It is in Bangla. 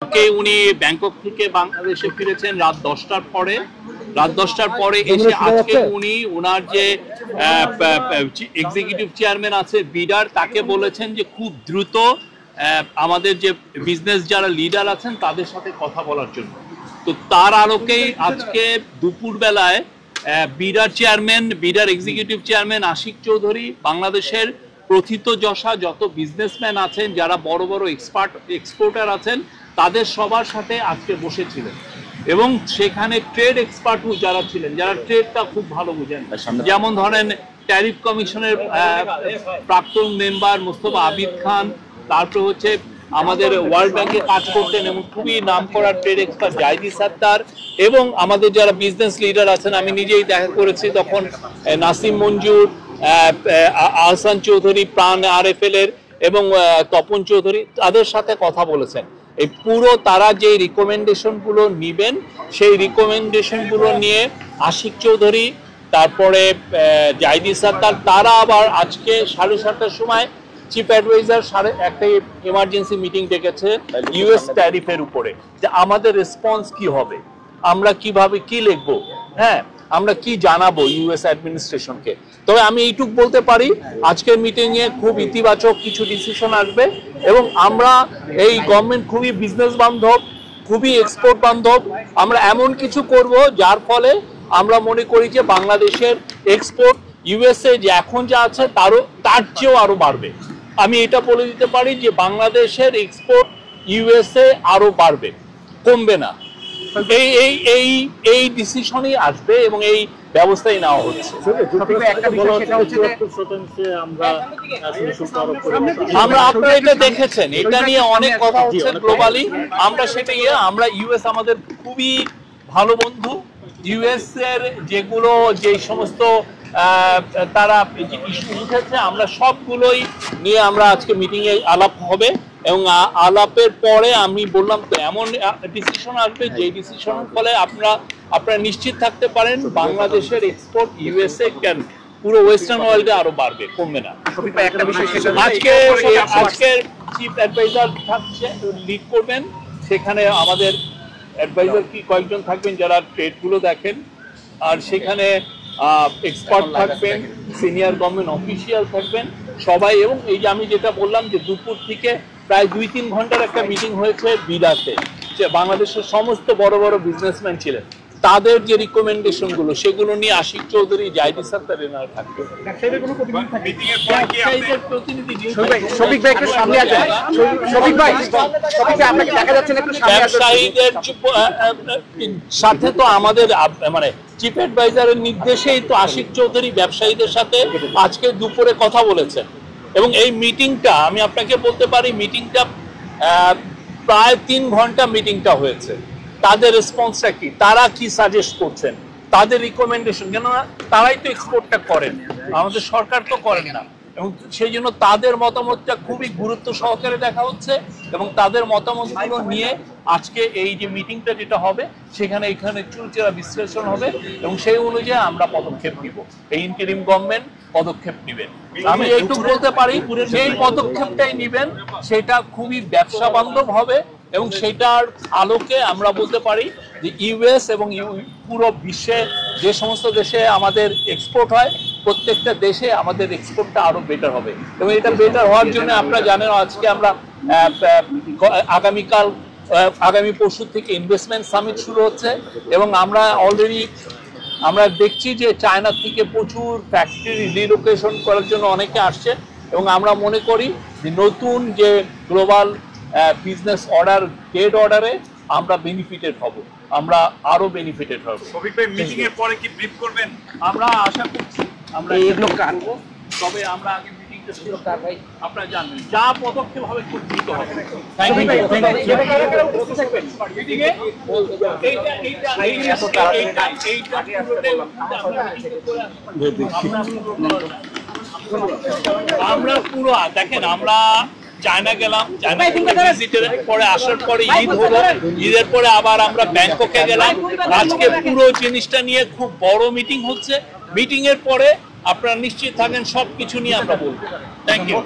কালকে উনি ব্যাংকক থেকে বাংলাদেশে ফিরেছেন রাত 10টার পরে। রাত 10টার পরে এসে আজকে উনি ওনার যে এক্সিকিউটিভ চেয়ারম্যান আছে বিডার, তাকে বলেছেন যে খুব দ্রুত আমাদের যে বিজনেস যারা লিডার আছেন তাদের সাথে কথা বলার জন্য। তো তার আলোকেই আজকে দুপুরবেলায় বিডার এক্সিকিউটিভ চেয়ারম্যান আশিক চৌধুরী, বাংলাদেশের প্রথিতযশা যত বিজনেসম্যান আছেন, যারা বড় বড় এক্সপোর্টার আছেন, তাদের সবার সাথে আজকে বসেছিলেন। এবং সেখানে ট্রেড এক্সপার্ট যারা ছিলেন, যারা ট্রেডটা খুব ভালো বুঝেন, যেমন ধরেন ট্যারিফ কমিশনের প্রাক্তন মেম্বার মোস্তফা আবিদ খান, তারপর হচ্ছে আমাদের ওয়ার্ল্ড ব্যাংকে কাজ করতেন এবং খুবই নামকরা ট্রেড এক্সপার্ট জাহিদি সাত্তার, এবং আমাদের যারা বিজনেস লিডার আছেন, আমি নিজেই দেখা করেছি তখন নাসিম মঞ্জুর, আহসান চৌধুরী প্রাণ RFL এর, এবং তপন চৌধুরী, তাদের সাথে কথা বলেছেন। এই পুরো তারা যে রিকমেন্ডেশনগুলো নেবেন, সেই রিকমেন্ডেশনগুলো নিয়ে আশিক চৌধুরী, তারপরে জাহিদি সাত্তার, তারা আবার আজকে 7:30টার সময় চিফ অ্যাডভাইজার একটা এমার্জেন্সি মিটিং ডেকেছে US ট্যারিফের উপরে, যে আমাদের রেসপন্স কি হবে, আমরা কিভাবে কি লিখবো, হ্যাঁ আমরা কি জানাবো US অ্যাডমিনিস্ট্রেশনকে। তবে আমি এইটুকু বলতে পারি, আজকের মিটিংয়ে খুব ইতিবাচক কিছু ডিসিশন আসবে, এবং আমরা এই গভর্নমেন্ট খুবই বিজনেস বান্ধব, খুবই এক্সপোর্ট বান্ধব। আমরা এমন কিছু করব যার ফলে আমরা মনে করি যে বাংলাদেশের এক্সপোর্ট USA যে এখন যা আছে তার চেয়েও আরো বাড়বে। আমি এটা বলে দিতে পারি যে বাংলাদেশের এক্সপোর্ট USA আরো বাড়বে, কমবে না। এই ডিসিশনই আসবে এবং এই ব্যবস্থাই নেওয়া হচ্ছে। আমরা আপনারা এটা দেখেছেন, এটা নিয়ে অনেক কথা হচ্ছে গ্লোবালি। আমরা সেটাই, আমরা US আমাদের খুবই ভালো বন্ধু। US এর যেগুলো যে সমস্ত তারা ইস্যু উঠেছে, আমরা সবগুলোই নিয়ে আমরা আজকে মিটিংয়ে আলাপ হবে, এবং আলাপের পরে আমি বললাম তো এমন ডিসিশন আসবে যে ডিসিশনের ফলে আপনারা নিশ্চিত থাকতে পারেন বাংলাদেশের এক্সপোর্ট USA কেন পুরো ওয়েস্টার্ন ওয়ার্ল্ডে আরো বাড়বে, কমবে না। আজকে চিফ অ্যাডভাইজার থাকছে, লিড করবেন, সেখানে আমাদের অ্যাডভাইজার কি কয়েকজন থাকবেন যারা ট্রেডগুলো দেখেন, আর সেখানে এক্সপার্ট থাকবেন, সিনিয়র গভর্নমেন্ট অফিসিয়াল থাকবেন সবাই। এবং এই যে আমি যেটা বললাম যে দুপুর থেকে প্রায় 2-3 ঘন্টার একটা মিটিং হয়েছে বিডাতে, যে বাংলাদেশের সমস্ত বড় বড় বিজনেসম্যান ছিলেন, তাদের যে রিকমেন্ডেশন গুলো সেগুলো নিয়ে আশিক চৌধুরী, জাহিদি সাত্তার এনারা থাকবে। ব্যবসায়ীদের সাথে তো আমাদের মানে চিফ অ্যাডভাইজারের নির্দেশেই তো আশিক চৌধুরী ব্যবসায়ীদের সাথে আজকে দুপুরে কথা বলেছেন, এবং এই মিটিংটা আমি আপনাকে বলতে পারি, মিটিংটা প্রায় 3 ঘন্টা মিটিংটা হয়েছে। তাদের রেসপন্সটা কি, তারা কি সাজেস্ট করছেন, তাদের রিকমেন্ডেশন, কেন তারাই তো এক্সপোর্টটা করেন, আমাদের সরকার তো করেন না, এবং সেই জন্য তাদের মতামতটা খুবই গুরুত্ব সহকারে দেখা হচ্ছে, এবং তাদের মতামতগুলো নিয়ে আজকে এই যে মিটিংটা যেটা হবে সেখানে এখানে চুলচেরা বিশ্লেষণ হবে, এবং সেই অনুযায়ী আমরা পদক্ষেপ নিব। এই ইন্টারিম গভর্নমেন্ট পদক্ষেপ নেবেন, আমি এইটুকু বলতে পারি, সেই পদক্ষেপটাই নেবেন সেটা খুবই ব্যবসা বান্ধব হবে, এবং সেটার আলোকে আমরা বলতে পারি যে US এবং পুরো বিশ্বে যে সমস্ত দেশে আমাদের এক্সপোর্ট হয়, প্রত্যেকটা দেশে আমাদের এক্সপোর্টটা আরো বেটার হবে। এবং এটা বেটার হওয়ার জন্য আপনারা জানেন আজকে আমরা আগামী পরশু থেকে ইনভেস্টমেন্ট সামিট শুরু হচ্ছে, এবং আমরা অলরেডি আমরা দেখছি যে চায়না থেকে প্রচুর ফ্যাক্টরি রিলোকেশন করার জন্য অনেকে আসছে, এবং আমরা মনে করি যে নতুন যে গ্লোবাল বিজনেস অর্ডার, ট্রেড অর্ডারে আমরা বেনিফিটেড হব, আমরা আরো বেনিফিটেড হব। শফিক ভাই, মিটিং এর পরে কি ব্রিফ করবেন? আমরা আশা করছি আমরা এগুলো করব, তবে আমরা আগে মিটিংটা শুরু করব, আপনারা জানেন যা পদক্ষেপ হবে খুব দ্রুত হবে। Thank you. আমরা পুরো দেখেন, আমরা চায়না গেলাম, চায়না ভিজিটের পরে আসার পরে ঈদ হলো, ঈদের পরে আবার আমরা ব্যাংককে গেলাম। আজকে পুরো জিনিসটা নিয়ে খুব বড় মিটিং হচ্ছে, মিটিং এর পরে আপনারা নিশ্চিত থাকেন সবকিছু নিয়ে আমরা বলবো। Thank you.